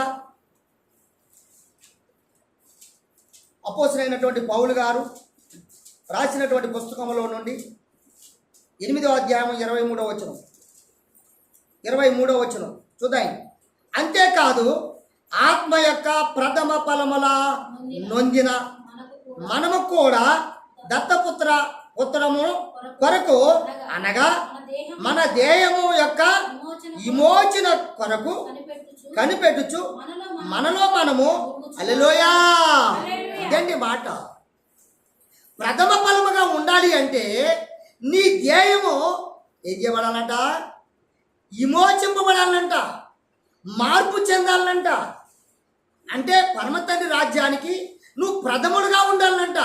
అపోస్తలుడైనటువంటి పౌలు గారు రాసినటువంటి పుస్తకంలో నుండి 8వ అధ్యాయం 23వ వచనం చూద్దాం. అంతేకాదు ఆత్మ యొక్క ప్రథమ ఫలముల నొందిన మనము కూడా పుత్రము కొరకు అనగా మన దేహము యొక్క విమోచన కొరకు కనిపెట్టుచు మనలో మనము హల్లెలూయా. ఇదండి మాట. ప్రథమ ఫలముగా ఉండాలి అంటే నీ ధ్యేయము ఏం చేయబడాలంట? విమోచింపబడాలంట, మార్పు చెందాలంట. అంటే పరమ తండ్రి రాజ్యానికి నువ్వు ప్రథములుగా ఉండాలంట.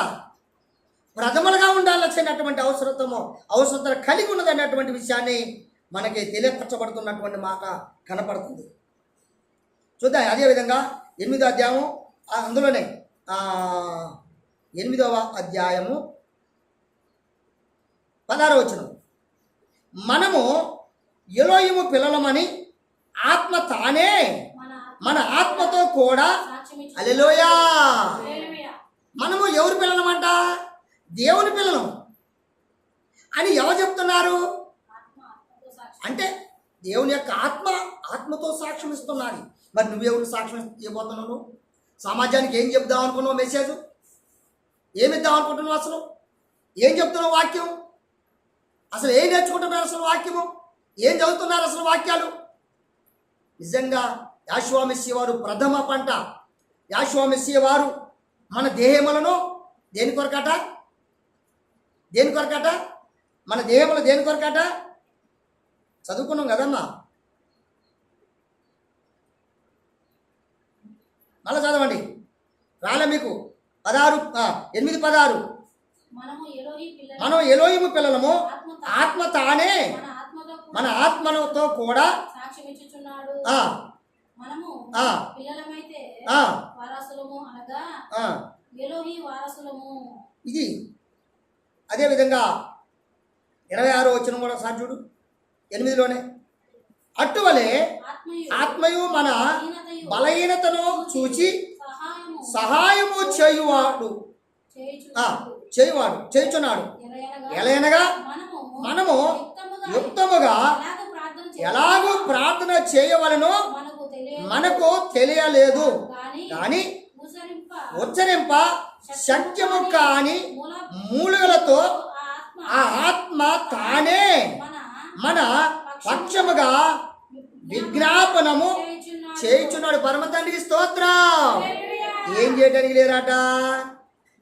ప్రథములుగా ఉండాల్సినటువంటి అవసరత కలిగి ఉన్నదన్నటువంటి విషయాన్ని మనకి తెలియపరచబడుతున్నటువంటి మాట కనపడుతుంది. చూద్దాం. అదేవిధంగా 8వ అధ్యాయము, అందులోనే 8వ అధ్యాయము 16వ వచనం. మనము ఎలోహిము పిల్లలమని ఆత్మ తానే మన మన ఆత్మతో కూడా సాక్ష్యమిచ్చు. హల్లెలూయా. హల్లెలూయా. మనము ఎవరు పిల్లలమంట? దేవుని పిల్లలం అని ఎవరు చెప్తున్నారు? ఆత్మ ఆత్మతో సాక్షి. అంటే దేవుని యొక్క ఆత్మతో సాక్ష్యం ఇస్తున్నది. మరి నువ్వెవరు సాక్ష్యం ఇవ్వబోతున్నావు? సమాజానికి ఏం చెప్దాం అనుకున్నావు? మెసేజ్ ఏమి ఇద్దాం అనుకుంటున్నావు? అసలు ఏం చెప్తున్నావు? వాక్యం అసలు ఏం నేర్చుకుంటున్నారు? అసలు వాక్యము ఏం చదువుతున్నారు? అసలు వాక్యాలు నిజంగా యాషువ మెస్సీయ వారు ప్రథమ పంట. యాషువ మెస్సీయ వారు మన దేహములను దేని కొరకట? మన దేహములు దేని కొరకట? చదువుకున్నాం కదమ్మా. మళ్ళా చదవండి, రాలే మీకు 8:16. మనం ఎలోహిము పిల్లలము, ఆత్మ తానే మన ఆత్మతో కూడా సాక్ష్యమిచ్చుచున్నాడు. ఆ, మనము ఆ, పిల్లలమైతే ఆ, వారసులము అనగా ఆ, ఎలోహి వారసులము. ఇది అదేవిధంగా 26వ వచనం కూడా ఒకసారి చూడు, 8లోనే. అట్టువలే ఆత్మయు మన బలహీనతను చూచి సహాయము చేయుచున్నాడు. ఎలయనగా మనము యుక్తముగా ఎలాగూ ప్రార్థన చేయవలనో మనకు తెలియలేదు, కానీ ఉచ్చరింప శక్యము కాని మూలుగలతో ఆ ఆత్మ తానే మన పక్షముగా విజ్ఞాపనము చేయుచున్నాడు. పరమ తండ్రికి స్తోత్రం. ఏం చేయడానికి లేరట?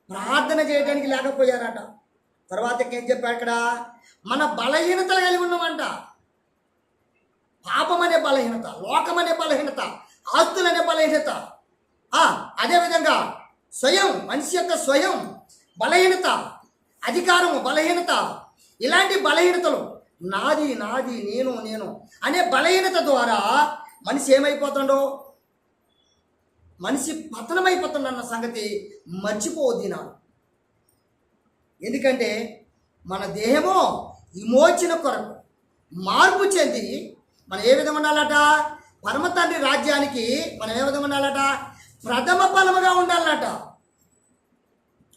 ప్రార్థన చేయడానికి లేకపోయారట. తర్వాత ఏం చెప్పాడు అక్కడ? మన బలహీనతలు కలిగి ఉన్నామంట. పాపం అనే బలహీనత, లోకం అనే బలహీనత, ఆస్తులనే బలహీనత, అదేవిధంగా మనిషి యొక్క స్వయం బలహీనత, అధికారము బలహీనత, ఇలాంటి బలహీనతలు నాది నేను అనే బలహీనత ద్వారా మనిషి ఏమైపోతుండో, మనిషి పతనమైపోతుండన్న సంగతి మర్చిపోవద్దు నాడు. ఎందుకంటే మన దేహము విమోచన కొరకు మార్పు చెంది మనం ఏ విధంగా ఉండాలట? పరమ తండ్రి రాజ్యానికి మనం ఏ విధంగా ఉండాలట? ప్రథమ ఫలముగా ఉండాలట.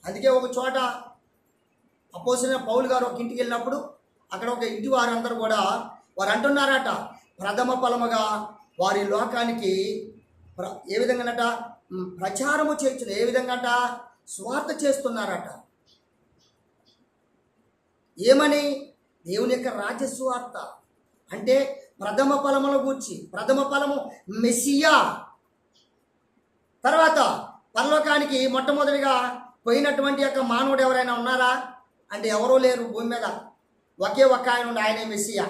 అందుకే ఒక చోట అపోస్తలుడైన పౌలు గారు ఒక ఇంటికి వెళ్ళినప్పుడు అక్కడ ఒక ఇంటి వారందరూ కూడా వారు అంటున్నారట, ప్రథమ ఫలముగా వారి లోకానికి ఏ విధంగానట ప్రచారము చేయించిన, ఏ విధంగాట స్వార్థ చేస్తున్నారట. ఏమని? దేవుని యొక్క రాజ్య స్వార్థ అంటే ప్రథమ ఫలముల గూర్చి. ప్రథమ ఫలము మెస్సియా. తర్వాత పరలోకానికి మొట్టమొదటిగా పోయినటువంటి యొక్క మానవుడు ఎవరైనా ఉన్నారా అంటే ఎవరూ లేరు భూమి మీద. ఒకే ఒక్క ఆయన ఉండి, ఆయనే మెస్సియా.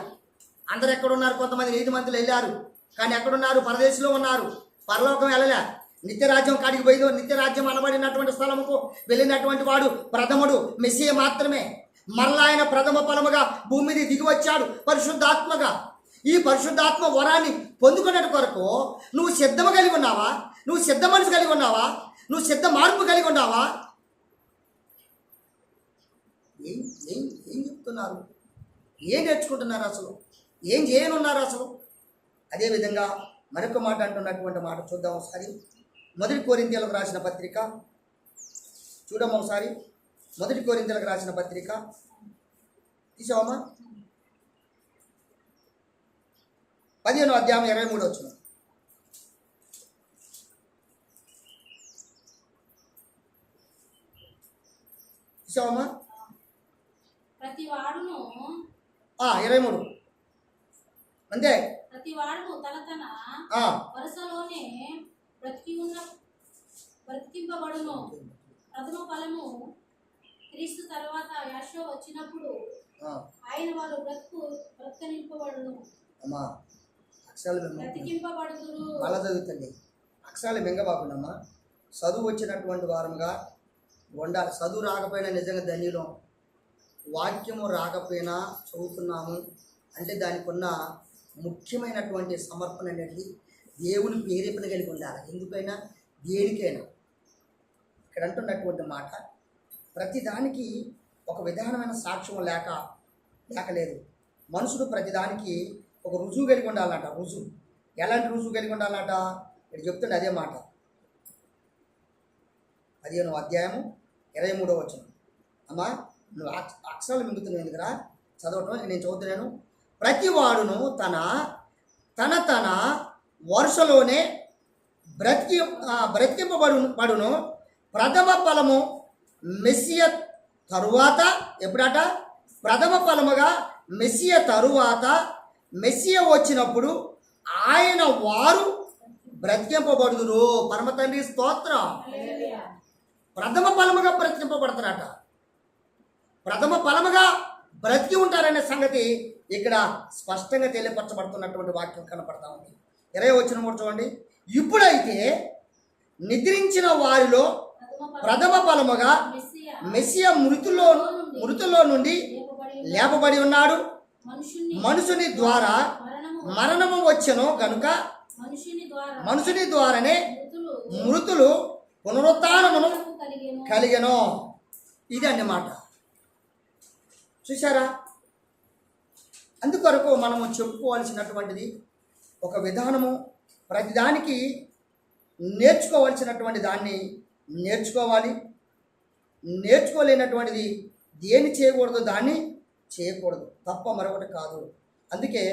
అందరు ఎక్కడున్నారు? కొంతమంది నీతిమంతులు వెళ్ళారు, కానీ ఎక్కడున్నారు? పరదేశంలో ఉన్నారు. పరలోకం వెళ్ళలే. నిత్యరాజ్యం కాడికి పోయిందో, నిత్యరాజ్యం అనబడినటువంటి స్థలముకు వెళ్ళినటువంటి వాడు ప్రథముడు మెస్సియా మాత్రమే. మరలా ఆయన ప్రథమ ఫలముగా భూమి మీద దిగి వచ్చాడు పరిశుద్ధాత్మగా. ఈ పరిశుద్ధాత్మ వరాన్ని పొందుకునే కొరకు నువ్వు సిద్ధము కలిగి ఉన్నావా? నువ్వు సిద్ధ మనసు కలిగి ఉన్నావా? నువ్వు సిద్ధ మార్పు కలిగి ఉన్నావా? ఏం ఏం ఏం చెప్తున్నారు? ఏం నేర్చుకుంటున్నారు? అసలు ఏం చేయనున్నారు? అసలు అదేవిధంగా మరొక మాట అంటున్నటువంటి మాట చూద్దాం ఒకసారి. 1 కొరింథీయులకు రాసిన పత్రిక చూడము ఒకసారి. 1 కొరింథీయులకు రాసిన పత్రిక తీసావమ్మా? 15వ అధ్యాయం 23వ వచనం. తీసావమ్మా? ప్రతి వాడును 23 అంతే. ప్రతి వాడును తన వరుసలోనే బ్రతికింపబడును. ప్రథమ ఫలము క్రీస్తు తర్వాత యాషో వచ్చినప్పుడు ఆయన వారు బ్రతికింపబడును. అమ్మా అక్షరాలు బ్రతికింపబడుదురు. అలా చదువుతండి. అక్షరాలు మింగబాకుండమ్మా. చదువు వచ్చినటువంటి వారంగా ఉండాలి. చదువు రాకపోయినా నిజంగా ధన్యులం. వాక్యము రాకపోయినా చదువుతున్నాము అంటే దానికి ఉన్న ముఖ్యమైనటువంటి సమర్పణ అనేది దేవుని ప్రేరేపణ కలిగి ఉండాలి. ఎందుకైనా దేనికైనా. ఇక్కడ అంటున్నటువంటి మాట, ప్రతిదానికి ఒక విధానమైన సాక్ష్యం లేకలేదు. మనుషుడు ప్రతిదానికి ఒక రుజువు కలిగి ఉండాలన్నట. రుజువు ఎలాంటి రుజువు కలిగి ఉండాలన్నట ఇక్కడ చెప్తుండే అదే మాట. 15వ అధ్యాయము 23వ వచనం. అమ్మా నువ్వు అక్షరాలు మింగుతున్నావు ఎందుకురా చదవటం, నేను చదువుతున్నాను. ప్రతి వాడును తన తన తన వరుసలోనే బ్రతికింపబడును. ప్రథమ ఫలము మెస్సియ తరువాత, ఎప్పుడట ప్రథమ ఫలముగా మెస్సియ తరువాత మెస్సియ వచ్చినప్పుడు ఆయన వారు బ్రతికింపబడుదురు. పరమ తండ్రి స్తోత్రం. ప్రథమ ఫలముగా బ్రతికింపబడతారట, ప్రథమ ఫలముగా బ్రతికి ఉంటారనే సంగతి ఇక్కడ స్పష్టంగా తెలియపరచబడుతున్నటువంటి వాక్యం కనపడతా ఉంది. 20వ వచనం కూడా చూడండి. ఇప్పుడైతే నిద్రించిన వారిలో ప్రథమ ఫలముగా మెస్సియా మృతుల్లో నుండి లేపబడి ఉన్నాడు. మనుషుని ద్వారా మరణము వచ్చెను గనుక మనుషుని ద్వారానే మృతులు పునరుత్థానమును కలిగెను. ఇది అన్నమాట. చూసారా? అందుకొరకు మనము చెప్పుకోవాల్సినటువంటిది ఒక విధానము, ప్రతిదానికి నేర్చుకోవాల్సినటువంటి దాన్ని నేర్చుకోవాలి. నేర్చుకోలేనటువంటిది దేని చేయకూడదు దాన్ని చేయకూడదు, తప్ప మరొకటి కాదు. అందుకే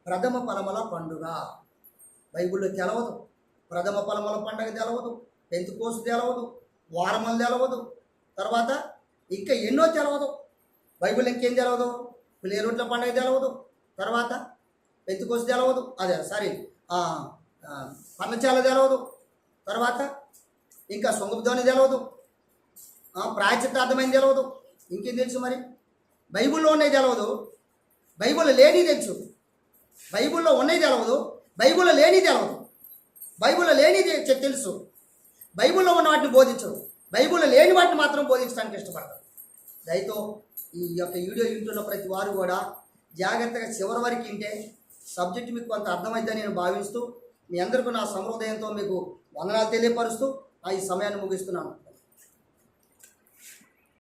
ప్రథమ ఫలముల పండుగ బైబిల్లో తెలవదు, ప్రథమ ఫలముల పండుగ తెలవదు, పెంతెకోస్తు తెలవదు, వారములు తెలవదు, తర్వాత ఇంకా ఎన్నో తెలవదు. బైబిల్ ఇంకేం తెలవదు, పులియ రొట్టెల పండుగ తెలవదు, తర్వాత పెంతెకోస్తు తెలవదు, అదే సారీ పర్ణశాల తెలవదు, తర్వాత ఇంకా సొంగపుతోని తెలవదు, ప్రాయచిత్తార్థమైంది తెలవదు. ఇంకేం తెలుసు మరి? బైబిల్లో ఉన్నాయి తెలవదు, బైబిల్లో లేని తెలుసు. బైబిల్లో ఉన్నాయి తెలవదు, బైబిల్లో లేని తెలవదు. బైబిల్లో లేని తెలుసు, బైబిల్లో ఉన్న వాటిని బోధించరు, బైబిల్లో లేని వాటిని మాత్రం బోధించడానికి ఇష్టపడతారు. దయతో ఈ యొక్క వీడియో వింటున్న ప్రతి వారు కూడా జాగ్రత్తగా చివరి వరకు వింటే సబ్జెక్ట్ మీకు కొంత అర్థమైందని నేను భావిస్తూ మీ అందరికీ నా సహృదయంతో మీకు వందనాలు తెలియపరుస్తూ ఈ సమయాన్ని ముగిస్తున్నాను.